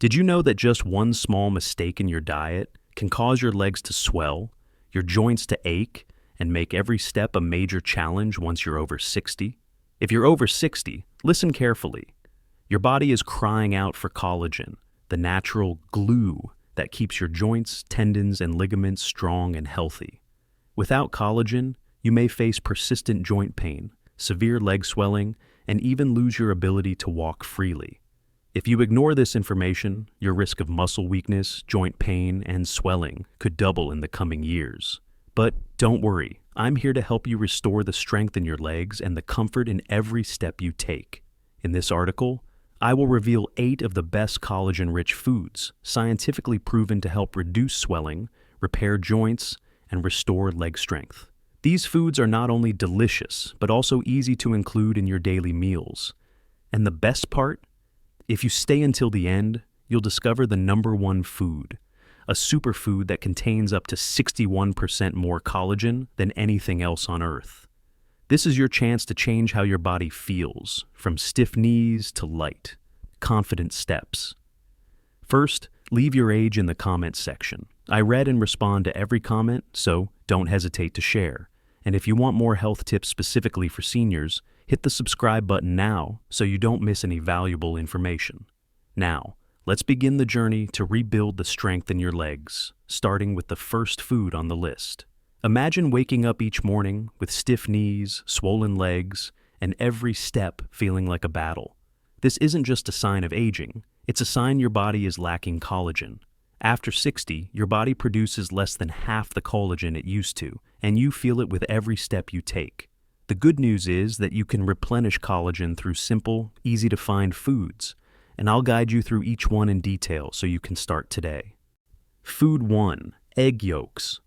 Did you know that just one small mistake in your diet can cause your legs to swell, your joints to ache, and make every step a major challenge once you're over 60? If you're over 60, listen carefully. Your body is crying out for collagen, the natural glue that keeps your joints, tendons, and ligaments strong and healthy. Without collagen, you may face persistent joint pain, severe leg swelling, and even lose your ability to walk freely. If you ignore this information, your risk of muscle weakness, joint pain, and swelling could double in the coming years. But don't worry, I'm here to help you restore the strength in your legs and the comfort in every step you take. In this article, I will reveal 8 of the best collagen-rich foods, scientifically proven to help reduce swelling, repair joints, and restore leg strength. These foods are not only delicious, but also easy to include in your daily meals. And the best part? If you stay until the end, you'll discover the #1 food, a superfood that contains up to 61% more collagen than anything else on Earth. This is your chance to change how your body feels, from stiff knees to light, confident steps. First, leave your age in the comments section. I read and respond to every comment, so don't hesitate to share. And if you want more health tips specifically for seniors, hit the subscribe button now so you don't miss any valuable information. Now, let's begin the journey to rebuild the strength in your legs, starting with the first food on the list. Imagine waking up each morning with stiff knees, swollen legs, and every step feeling like a battle. This isn't just a sign of aging, it's a sign your body is lacking collagen. After 60, your body produces less than half the collagen it used to, and you feel it with every step you take. The good news is that you can replenish collagen through simple, easy-to-find foods, and I'll guide you through each one in detail so you can start today. Food 1. Egg yolks.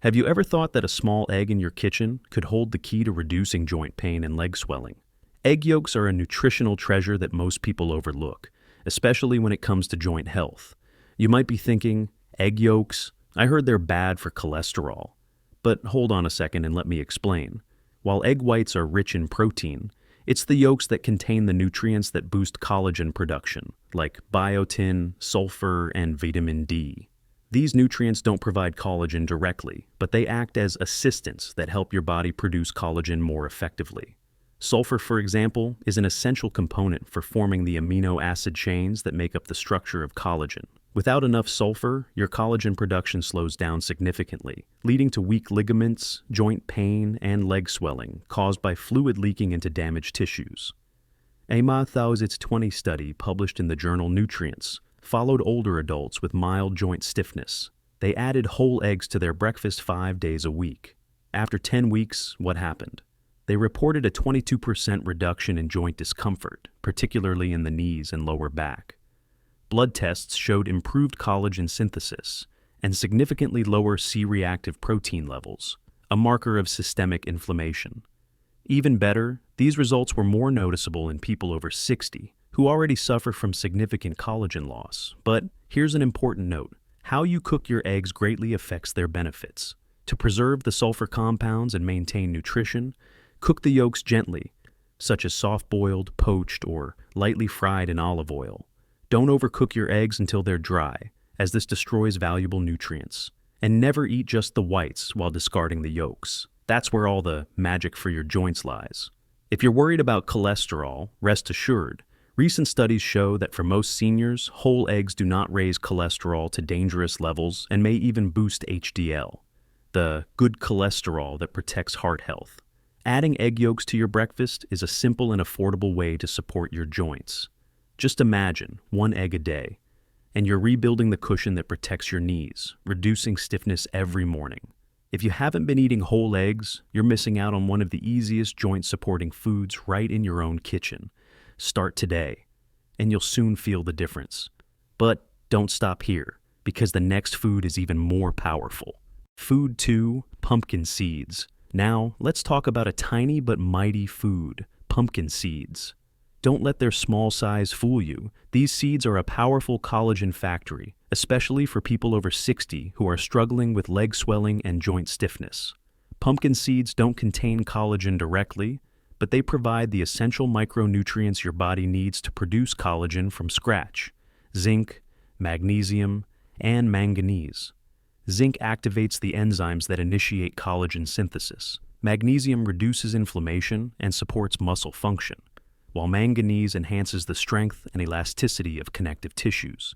Have you ever thought that a small egg in your kitchen could hold the key to reducing joint pain and leg swelling? Egg yolks are a nutritional treasure that most people overlook, especially when it comes to joint health. You might be thinking, egg yolks? I heard they're bad for cholesterol. But hold on a second and let me explain. While egg whites are rich in protein, it's the yolks that contain the nutrients that boost collagen production, like biotin, sulfur, and vitamin D. These nutrients don't provide collagen directly, but they act as assistants that help your body produce collagen more effectively. Sulfur, for example, is an essential component for forming the amino acid chains that make up the structure of collagen. Without enough sulfur, your collagen production slows down significantly, leading to weak ligaments, joint pain, and leg swelling caused by fluid leaking into damaged tissues. A 2020 study published in the journal Nutrients followed older adults with mild joint stiffness. They added whole eggs to their breakfast 5 days a week. After 10 weeks, what happened? They reported a 22% reduction in joint discomfort, particularly in the knees and lower back. Blood tests showed improved collagen synthesis and significantly lower C-reactive protein levels, a marker of systemic inflammation. Even better, these results were more noticeable in people over 60 who already suffer from significant collagen loss. But here's an important note. How you cook your eggs greatly affects their benefits. To preserve the sulfur compounds and maintain nutrition, cook the yolks gently, such as soft-boiled, poached, or lightly fried in olive oil. Don't overcook your eggs until they're dry, as this destroys valuable nutrients. And never eat just the whites while discarding the yolks. That's where all the magic for your joints lies. If you're worried about cholesterol, rest assured. Recent studies show that for most seniors, whole eggs do not raise cholesterol to dangerous levels and may even boost HDL, the good cholesterol that protects heart health. Adding egg yolks to your breakfast is a simple and affordable way to support your joints. Just imagine 1 egg a day, and you're rebuilding the cushion that protects your knees, reducing stiffness every morning. If you haven't been eating whole eggs, you're missing out on one of the easiest joint-supporting foods right in your own kitchen. Start today, and you'll soon feel the difference. But don't stop here, because the next food is even more powerful. Food 2, pumpkin seeds. Now, let's talk about a tiny but mighty food, pumpkin seeds. Don't let their small size fool you. These seeds are a powerful collagen factory, especially for people over 60 who are struggling with leg swelling and joint stiffness. Pumpkin seeds don't contain collagen directly, but they provide the essential micronutrients your body needs to produce collagen from scratch: zinc, magnesium, and manganese. Zinc activates the enzymes that initiate collagen synthesis. Magnesium reduces inflammation and supports muscle function, while manganese enhances the strength and elasticity of connective tissues.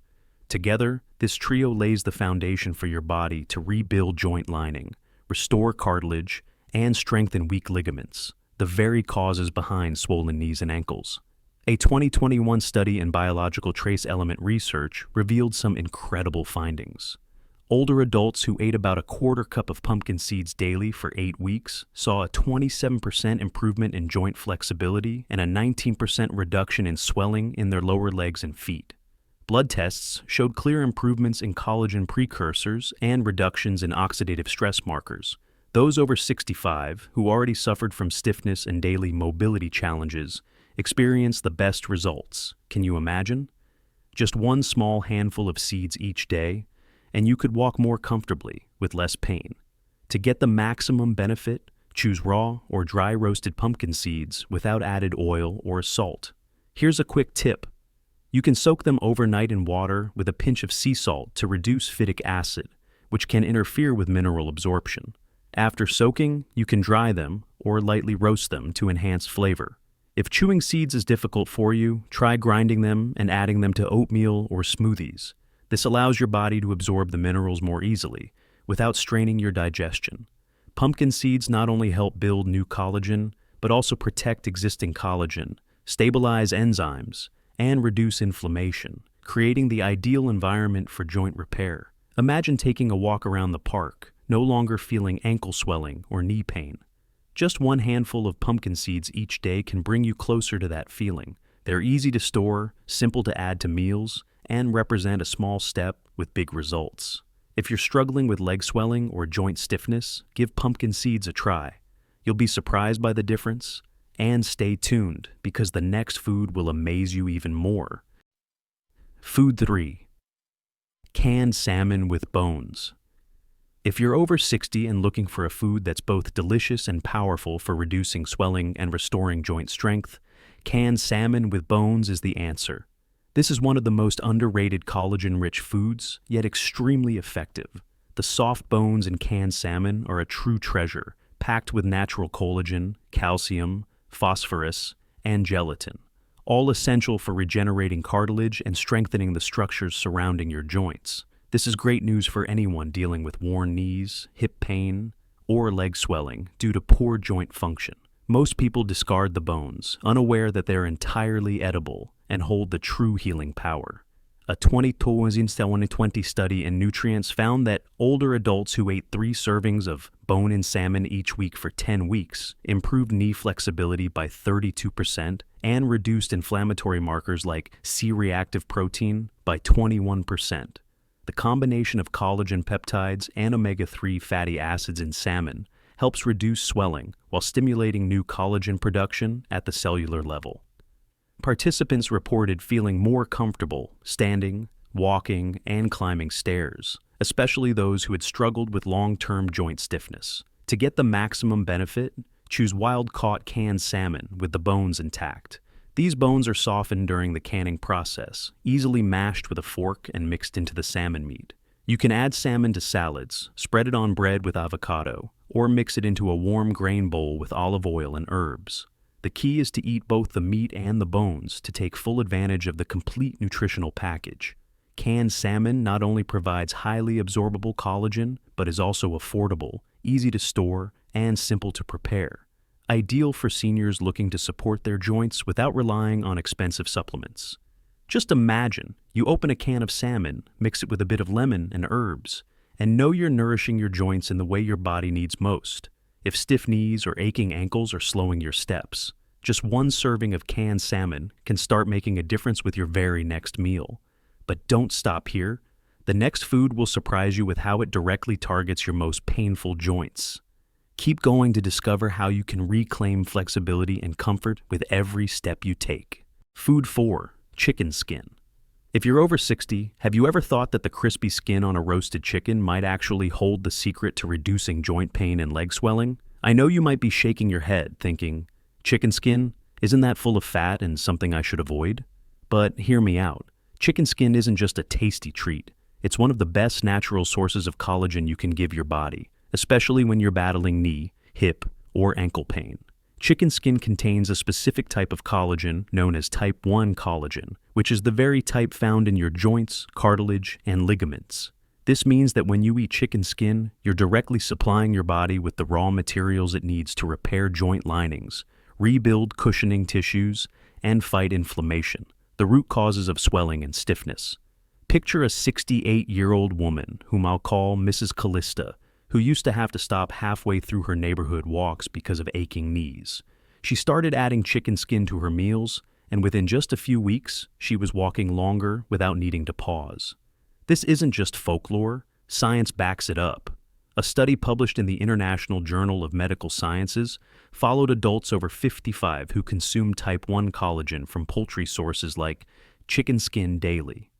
Together, this trio lays the foundation for your body to rebuild joint lining, restore cartilage, and strengthen weak ligaments, the very causes behind swollen knees and ankles. A 2021 study in biological trace element research revealed some incredible findings. Older adults who ate about a quarter cup of pumpkin seeds daily for 8 weeks saw a 27% improvement in joint flexibility and a 19% reduction in swelling in their lower legs and feet. Blood tests showed clear improvements in collagen precursors and reductions in oxidative stress markers. Those over 65 who already suffered from stiffness and daily mobility challenges experienced the best results. Can you imagine? Just one small handful of seeds each day, and you could walk more comfortably with less pain. To get the maximum benefit, choose raw or dry roasted pumpkin seeds without added oil or salt. Here's a quick tip. You can soak them overnight in water with a pinch of sea salt to reduce phytic acid, which can interfere with mineral absorption. After soaking, you can dry them or lightly roast them to enhance flavor. If chewing seeds is difficult for you, try grinding them and adding them to oatmeal or smoothies. This allows your body to absorb the minerals more easily, without straining your digestion. Pumpkin seeds not only help build new collagen, but also protect existing collagen, stabilize enzymes, and reduce inflammation, creating the ideal environment for joint repair. Imagine taking a walk around the park, no longer feeling ankle swelling or knee pain. Just one handful of pumpkin seeds each day can bring you closer to that feeling. They're easy to store, simple to add to meals, and represent a small step with big results. If you're struggling with leg swelling or joint stiffness, give pumpkin seeds a try. You'll be surprised by the difference. And stay tuned, because the next food will amaze you even more. Food 3. Canned salmon with bones. If you're over 60 and looking for a food that's both delicious and powerful for reducing swelling and restoring joint strength, canned salmon with bones is the answer. This is one of the most underrated collagen-rich foods, yet extremely effective. The soft bones in canned salmon are a true treasure, packed with natural collagen, calcium, phosphorus, and gelatin, all essential for regenerating cartilage and strengthening the structures surrounding your joints. This is great news for anyone dealing with worn knees, hip pain, or leg swelling due to poor joint function. Most people discard the bones, unaware that they're entirely edible and hold the true healing power. A 2020 study in Nutrients found that older adults who ate 3 servings of bone-in salmon each week for 10 weeks improved knee flexibility by 32% and reduced inflammatory markers like C-reactive protein by 21%. The combination of collagen peptides and omega-3 fatty acids in salmon helps reduce swelling while stimulating new collagen production at the cellular level. Participants reported feeling more comfortable standing, walking, and climbing stairs, especially those who had struggled with long-term joint stiffness. To get the maximum benefit, choose wild-caught canned salmon with the bones intact. These bones are softened during the canning process, easily mashed with a fork and mixed into the salmon meat. You can add salmon to salads, spread it on bread with avocado, or mix it into a warm grain bowl with olive oil and herbs. The key is to eat both the meat and the bones to take full advantage of the complete nutritional package. Canned salmon not only provides highly absorbable collagen, but is also affordable, easy to store, and simple to prepare. Ideal for seniors looking to support their joints without relying on expensive supplements. Just imagine, you open a can of salmon, mix it with a bit of lemon and herbs, and know you're nourishing your joints in the way your body needs most. If stiff knees or aching ankles are slowing your steps, just one serving of canned salmon can start making a difference with your very next meal. But don't stop here. The next food will surprise you with how it directly targets your most painful joints. Keep going to discover how you can reclaim flexibility and comfort with every step you take. Food 4. Chicken skin. If you're over 60, have you ever thought that the crispy skin on a roasted chicken might actually hold the secret to reducing joint pain and leg swelling? I know you might be shaking your head thinking, chicken skin? Isn't that full of fat and something I should avoid? But hear me out. Chicken skin isn't just a tasty treat. It's one of the best natural sources of collagen you can give your body, especially when you're battling knee, hip, or ankle pain. Chicken skin contains a specific type of collagen known as type 1 collagen, which is the very type found in your joints, cartilage, and ligaments. This means that when you eat chicken skin, you're directly supplying your body with the raw materials it needs to repair joint linings, rebuild cushioning tissues, and fight inflammation, the root causes of swelling and stiffness. Picture a 68-year-old woman, whom I'll call Mrs. Callista, who used to have to stop halfway through her neighborhood walks because of aching knees. She started adding chicken skin to her meals, and within just a few weeks, she was walking longer without needing to pause. This isn't just folklore, science backs it up. A study published in the International Journal of Medical Sciences followed adults over 55 who consumed type 1 collagen from poultry sources like chicken skin daily.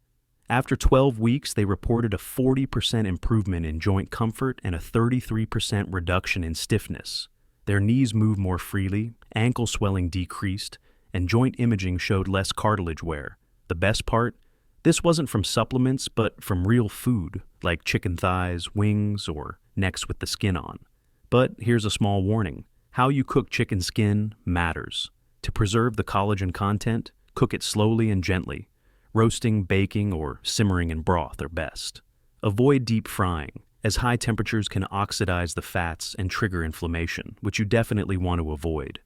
After 12 weeks, they reported a 40% improvement in joint comfort and a 33% reduction in stiffness. Their knees moved more freely, ankle swelling decreased, and joint imaging showed less cartilage wear. The best part? This wasn't from supplements, but from real food, like chicken thighs, wings, or necks with the skin on. But here's a small warning. How you cook chicken skin matters. To preserve the collagen content, cook it slowly and gently. Roasting, baking, or simmering in broth are best. Avoid deep frying, as high temperatures can oxidize the fats and trigger inflammation, which you definitely want to avoid.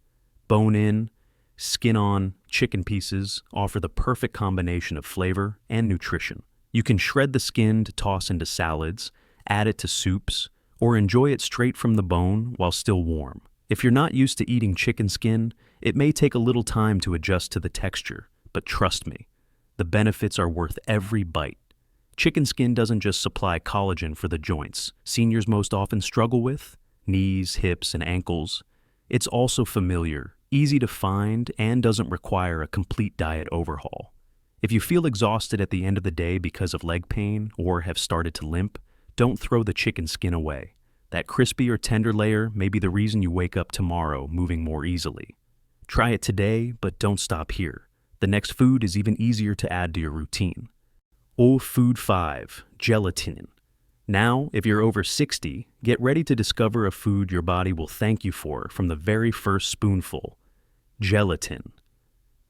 Bone-in, skin-on chicken pieces offer the perfect combination of flavor and nutrition. You can shred the skin to toss into salads, add it to soups, or enjoy it straight from the bone while still warm. If you're not used to eating chicken skin, it may take a little time to adjust to the texture, but trust me, the benefits are worth every bite. Chicken skin doesn't just supply collagen for the joints seniors most often struggle with, knees, hips, and ankles. It's also familiar, easy to find, and doesn't require a complete diet overhaul. If you feel exhausted at the end of the day because of leg pain or have started to limp, don't throw the chicken skin away. That crispy or tender layer may be the reason you wake up tomorrow moving more easily. Try it today, but don't stop here. The next food is even easier to add to your routine. Food 5, gelatin. Now, if you're over 60, get ready to discover a food your body will thank you for from the very first spoonful. Gelatin.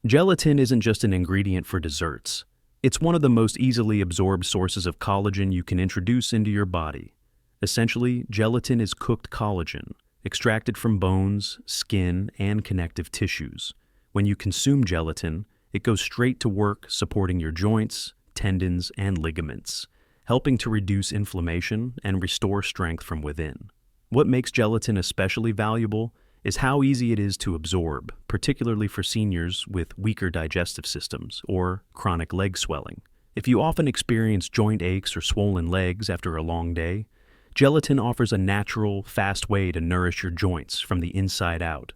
Gelatin isn't just an ingredient for desserts. It's one of the most easily absorbed sources of collagen you can introduce into your body. Essentially, gelatin is cooked collagen, extracted from bones, skin, and connective tissues. When you consume gelatin, it goes straight to work supporting your joints, tendons, and ligaments, helping to reduce inflammation and restore strength from within. What makes gelatin especially valuable is how easy it is to absorb, particularly for seniors with weaker digestive systems or chronic leg swelling. If you often experience joint aches or swollen legs after a long day, gelatin offers a natural, fast way to nourish your joints from the inside out.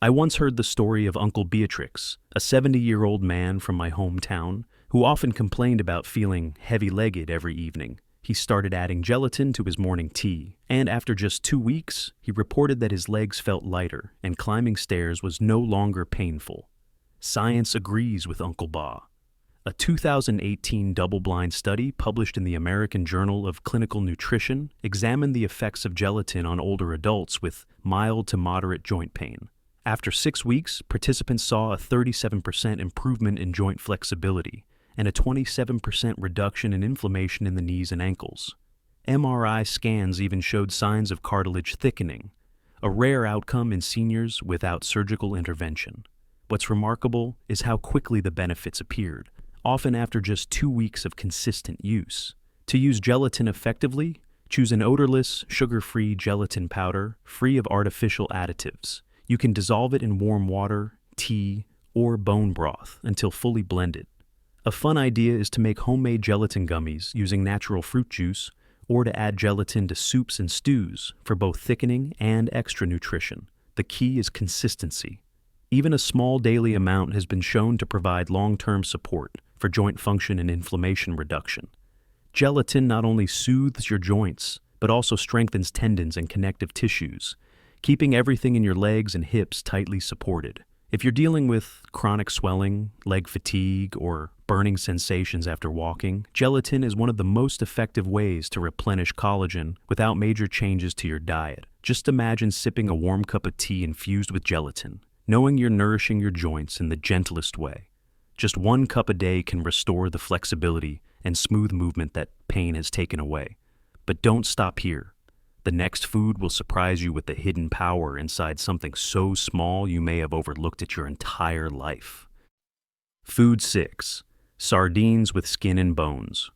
I once heard the story of Uncle Beatrix, a 70-year-old man from my hometown who often complained about feeling heavy-legged every evening. He started adding gelatin to his morning tea, and after just 2 weeks, he reported that his legs felt lighter and climbing stairs was no longer painful. Science agrees with Uncle Ba. A 2018 double-blind study published in the American Journal of Clinical Nutrition examined the effects of gelatin on older adults with mild to moderate joint pain. After 6 weeks, participants saw a 37% improvement in joint flexibility and a 27% reduction in inflammation in the knees and ankles. MRI scans even showed signs of cartilage thickening, a rare outcome in seniors without surgical intervention. What's remarkable is how quickly the benefits appeared, often after just 2 weeks of consistent use. To use gelatin effectively, choose an odorless, sugar-free gelatin powder free of artificial additives. You can dissolve it in warm water, tea, or bone broth until fully blended. A fun idea is to make homemade gelatin gummies using natural fruit juice, or to add gelatin to soups and stews for both thickening and extra nutrition. The key is consistency. Even a small daily amount has been shown to provide long-term support for joint function and inflammation reduction. Gelatin not only soothes your joints, but also strengthens tendons and connective tissues, keeping everything in your legs and hips tightly supported. If you're dealing with chronic swelling, leg fatigue, or burning sensations after walking, gelatin is one of the most effective ways to replenish collagen without major changes to your diet. Just imagine sipping a warm cup of tea infused with gelatin, knowing you're nourishing your joints in the gentlest way. Just 1 cup a day can restore the flexibility and smooth movement that pain has taken away. But don't stop here. The next food will surprise you with the hidden power inside something so small you may have overlooked it your entire life. Food 6. Sardines with skin and bones.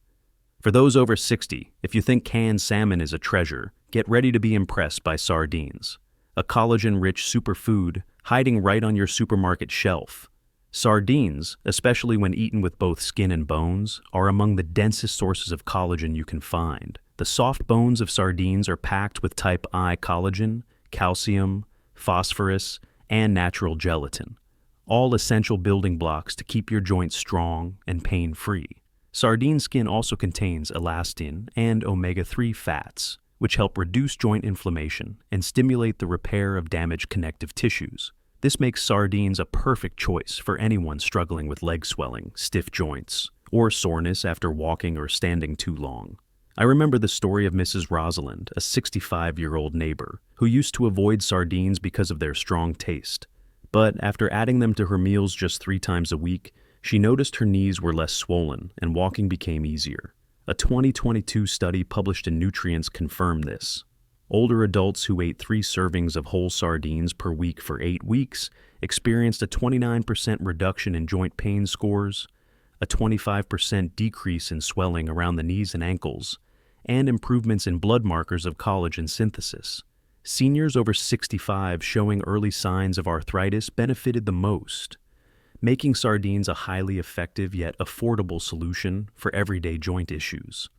For those over 60, if you think canned salmon is a treasure, get ready to be impressed by sardines. A collagen-rich superfood hiding right on your supermarket shelf. Sardines, especially when eaten with both skin and bones, are among the densest sources of collagen you can find. The soft bones of sardines are packed with type I collagen, calcium, phosphorus, and natural gelatin, all essential building blocks to keep your joints strong and pain-free. Sardine skin also contains elastin and omega-3 fats, which help reduce joint inflammation and stimulate the repair of damaged connective tissues. This makes sardines a perfect choice for anyone struggling with leg swelling, stiff joints, or soreness after walking or standing too long. I remember the story of Mrs. Rosalind, a 65-year-old neighbor, who used to avoid sardines because of their strong taste. But after adding them to her meals just 3 times a week, she noticed her knees were less swollen and walking became easier. A 2022 study published in Nutrients confirmed this. Older adults who ate 3 servings of whole sardines per week for 8 weeks experienced a 29% reduction in joint pain scores, a 25% decrease in swelling around the knees and ankles, and improvements in blood markers of collagen synthesis. Seniors over 65 showing early signs of arthritis benefited the most, making sardines a highly effective yet affordable solution for everyday joint issues.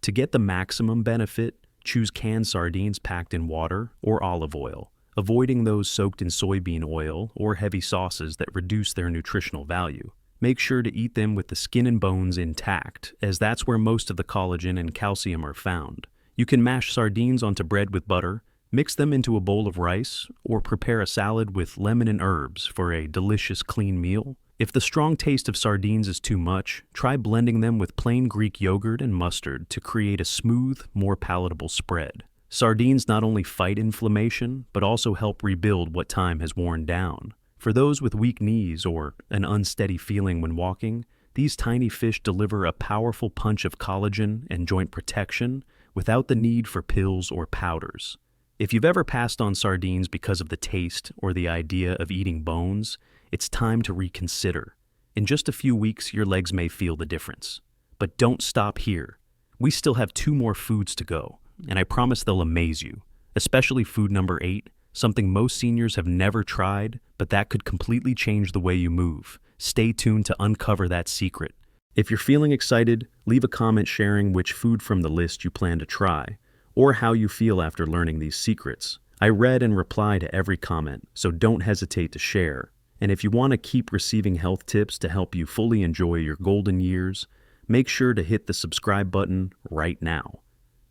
To get the maximum benefit, choose canned sardines packed in water or olive oil, avoiding those soaked in soybean oil or heavy sauces that reduce their nutritional value. Make sure to eat them with the skin and bones intact, as that's where most of the collagen and calcium are found. You can mash sardines onto bread with butter, mix them into a bowl of rice, or prepare a salad with lemon and herbs for a delicious clean meal. If the strong taste of sardines is too much, try blending them with plain Greek yogurt and mustard to create a smooth, more palatable spread. Sardines not only fight inflammation, but also help rebuild what time has worn down. For those with weak knees or an unsteady feeling when walking, these tiny fish deliver a powerful punch of collagen and joint protection without the need for pills or powders. If you've ever passed on sardines because of the taste or the idea of eating bones, it's time to reconsider. In just a few weeks, your legs may feel the difference. But don't stop here. We still have 2 more foods to go, and I promise they'll amaze you, especially food number 8, something most seniors have never tried, but that could completely change the way you move. Stay tuned to uncover that secret. If you're feeling excited, leave a comment sharing which food from the list you plan to try, or how you feel after learning these secrets. I read and reply to every comment, so don't hesitate to share. And if you want to keep receiving health tips to help you fully enjoy your golden years, make sure to hit the subscribe button right now.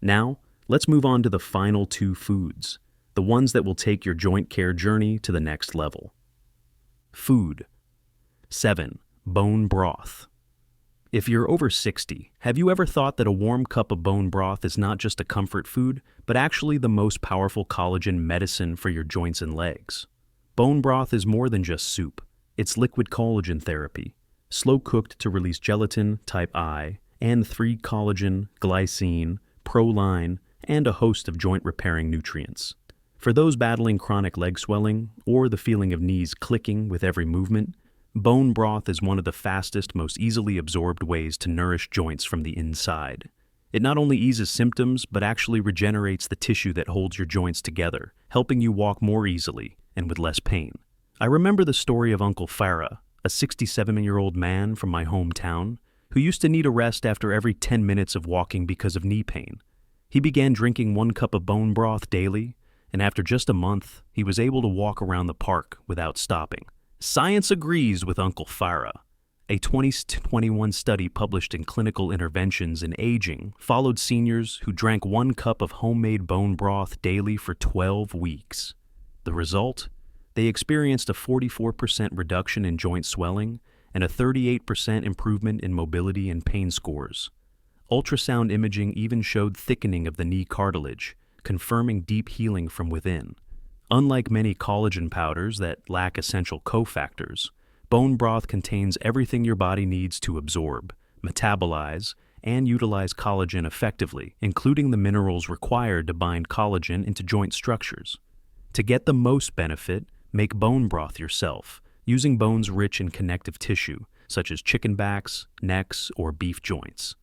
Now, let's move on to the final 2 foods, the ones that will take your joint care journey to the next level. Food 7. Bone broth. If you're over 60, have you ever thought that a warm cup of bone broth is not just a comfort food, but actually the most powerful collagen medicine for your joints and legs? Bone broth is more than just soup. It's liquid collagen therapy, slow-cooked to release gelatin, type I, and 3 collagen, glycine, proline, and a host of joint-repairing nutrients. For those battling chronic leg swelling or the feeling of knees clicking with every movement, bone broth is one of the fastest, most easily absorbed ways to nourish joints from the inside. It not only eases symptoms, but actually regenerates the tissue that holds your joints together, helping you walk more easily and with less pain. I remember the story of Uncle Farah, a 67-year-old man from my hometown, who used to need a rest after every 10 minutes of walking because of knee pain. He began drinking 1 cup of bone broth daily, and after just a month, he was able to walk around the park without stopping. Science agrees with Uncle Farah. A 2021 study published in Clinical Interventions in Aging followed seniors who drank 1 cup of homemade bone broth daily for 12 weeks. The result? They experienced a 44% reduction in joint swelling and a 38% improvement in mobility and pain scores. Ultrasound imaging even showed thickening of the knee cartilage, confirming deep healing from within. Unlike many collagen powders that lack essential cofactors, bone broth contains everything your body needs to absorb, metabolize, and utilize collagen effectively, including the minerals required to bind collagen into joint structures. To get the most benefit, make bone broth yourself, using bones rich in connective tissue, such as chicken backs, necks, or beef joints.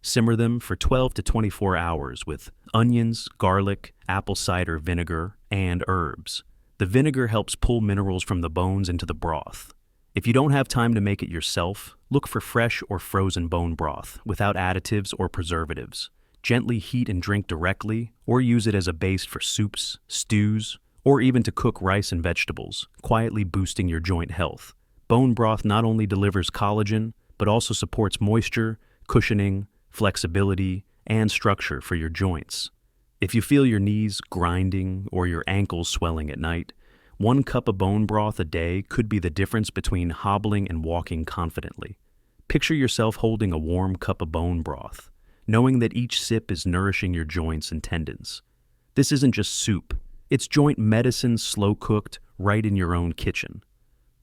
Simmer them for 12 to 24 hours with onions, garlic, apple cider vinegar, and herbs. The vinegar helps pull minerals from the bones into the broth. If you don't have time to make it yourself, look for fresh or frozen bone broth without additives or preservatives. Gently heat and drink directly, or use it as a base for soups, stews, or even to cook rice and vegetables, quietly boosting your joint health. Bone broth not only delivers collagen, but also supports moisture, cushioning, flexibility, and structure for your joints. If you feel your knees grinding or your ankles swelling at night, 1 cup of bone broth a day could be the difference between hobbling and walking confidently. Picture yourself holding a warm cup of bone broth, knowing that each sip is nourishing your joints and tendons. This isn't just soup, it's joint medicine slow-cooked right in your own kitchen.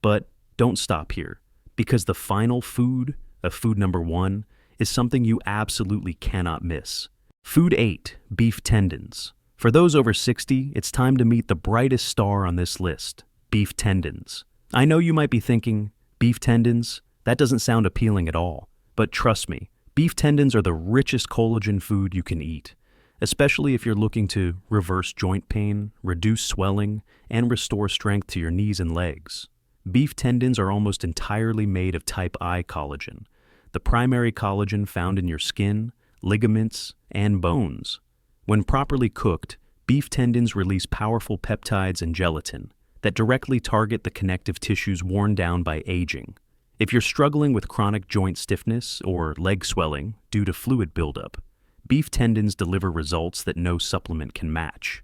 But don't stop here, because the final food number 1, is something you absolutely cannot miss. Food 8, beef tendons. For those over 60, it's time to meet the brightest star on this list, beef tendons. I know you might be thinking, beef tendons? That doesn't sound appealing at all. But trust me, beef tendons are the richest collagen food you can eat, especially if you're looking to reverse joint pain, reduce swelling, and restore strength to your knees and legs. Beef tendons are almost entirely made of type I collagen, the primary collagen found in your skin, ligaments, and bones. When properly cooked, beef tendons release powerful peptides and gelatin that directly target the connective tissues worn down by aging. If you're struggling with chronic joint stiffness or leg swelling due to fluid buildup, beef tendons deliver results that no supplement can match.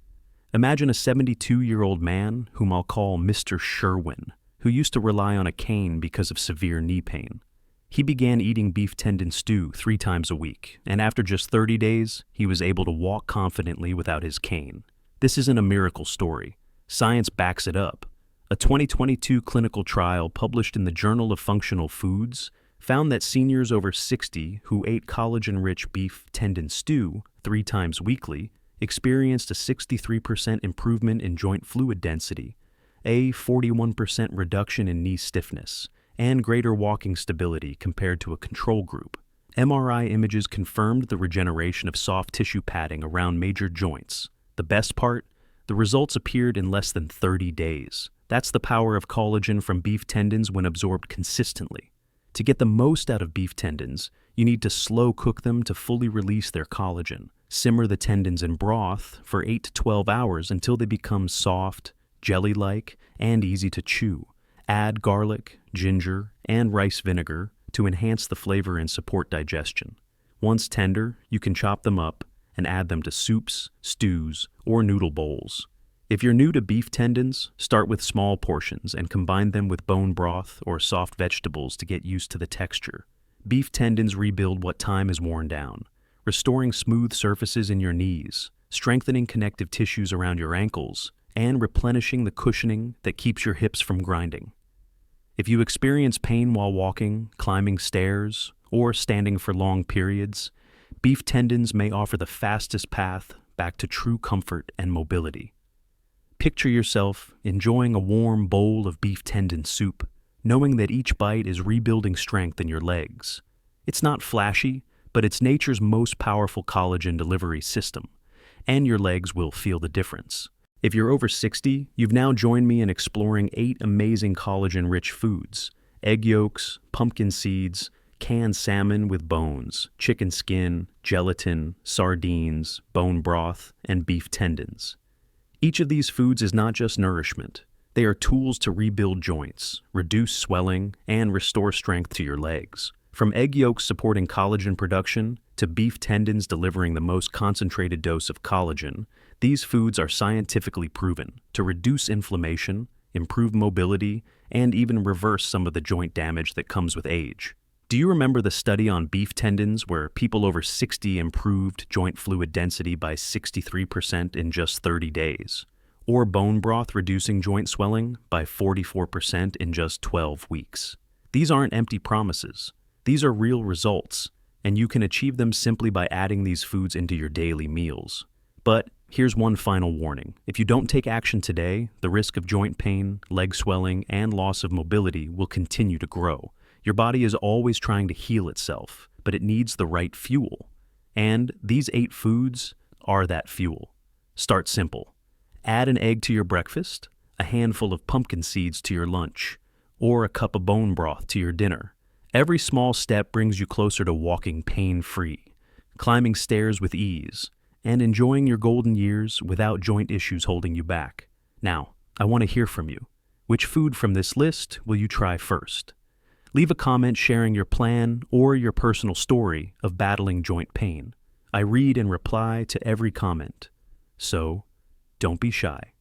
Imagine a 72-year-old man, whom I'll call Mr. Sherwin, who used to rely on a cane because of severe knee pain. He began eating beef tendon stew 3 times a week, and after just 30 days, he was able to walk confidently without his cane. This isn't a miracle story. Science backs it up. A 2022 clinical trial published in the Journal of Functional Foods found that seniors over 60 who ate collagen-rich beef tendon stew 3 times weekly experienced a 63% improvement in joint fluid density, a 41% reduction in knee stiffness, and greater walking stability compared to a control group. MRI images confirmed the regeneration of soft tissue padding around major joints. The best part? The results appeared in less than 30 days. That's the power of collagen from beef tendons when absorbed consistently. To get the most out of beef tendons, you need to slow cook them to fully release their collagen. Simmer the tendons in broth for 8 to 12 hours until they become soft, jelly-like, and easy to chew. Add garlic, ginger, and rice vinegar to enhance the flavor and support digestion. Once tender, you can chop them up and add them to soups, stews, or noodle bowls. If you're new to beef tendons, start with small portions and combine them with bone broth or soft vegetables to get used to the texture. Beef tendons rebuild what time is worn down, restoring smooth surfaces in your knees, strengthening connective tissues around your ankles, and replenishing the cushioning that keeps your hips from grinding. If you experience pain while walking, climbing stairs, or standing for long periods, beef tendons may offer the fastest path back to true comfort and mobility. Picture yourself enjoying a warm bowl of beef tendon soup, knowing that each bite is rebuilding strength in your legs. It's not flashy, but it's nature's most powerful collagen delivery system, and your legs will feel the difference. If you're over 60, you've now joined me in exploring 8 amazing collagen-rich foods: egg yolks, pumpkin seeds, canned salmon with bones, chicken skin, gelatin, sardines, bone broth, and beef tendons. Each of these foods is not just nourishment. They are tools to rebuild joints, reduce swelling, and restore strength to your legs. From egg yolks supporting collagen production to beef tendons delivering the most concentrated dose of collagen, these foods are scientifically proven to reduce inflammation, improve mobility, and even reverse some of the joint damage that comes with age. Do you remember the study on beef tendons where people over 60 improved joint fluid density by 63% in just 30 days? Or bone broth reducing joint swelling by 44% in just 12 weeks? These aren't empty promises. These are real results, and you can achieve them simply by adding these foods into your daily meals. But here's one final warning. If you don't take action today, the risk of joint pain, leg swelling, and loss of mobility will continue to grow. Your body is always trying to heal itself, but it needs the right fuel. And these 8 foods are that fuel. Start simple. Add an egg to your breakfast, a handful of pumpkin seeds to your lunch, or a cup of bone broth to your dinner. Every small step brings you closer to walking pain-free, climbing stairs with ease, and enjoying your golden years without joint issues holding you back. Now, I want to hear from you. Which food from this list will you try first? Leave a comment sharing your plan or your personal story of battling joint pain. I read and reply to every comment. So, don't be shy.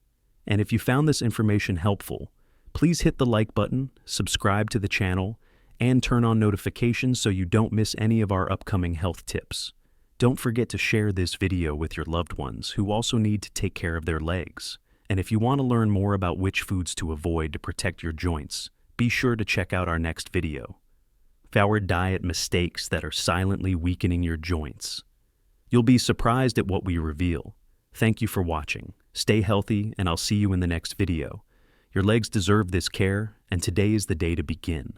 And if you found this information helpful, please hit the like button, subscribe to the channel, and turn on notifications so you don't miss any of our upcoming health tips. Don't forget to share this video with your loved ones who also need to take care of their legs. And if you want to learn more about which foods to avoid to protect your joints, be sure to check out our next video. Our diet mistakes that are silently weakening your joints. You'll be surprised at what we reveal. Thank you for watching. Stay healthy, and I'll see you in the next video. Your legs deserve this care, and today is the day to begin.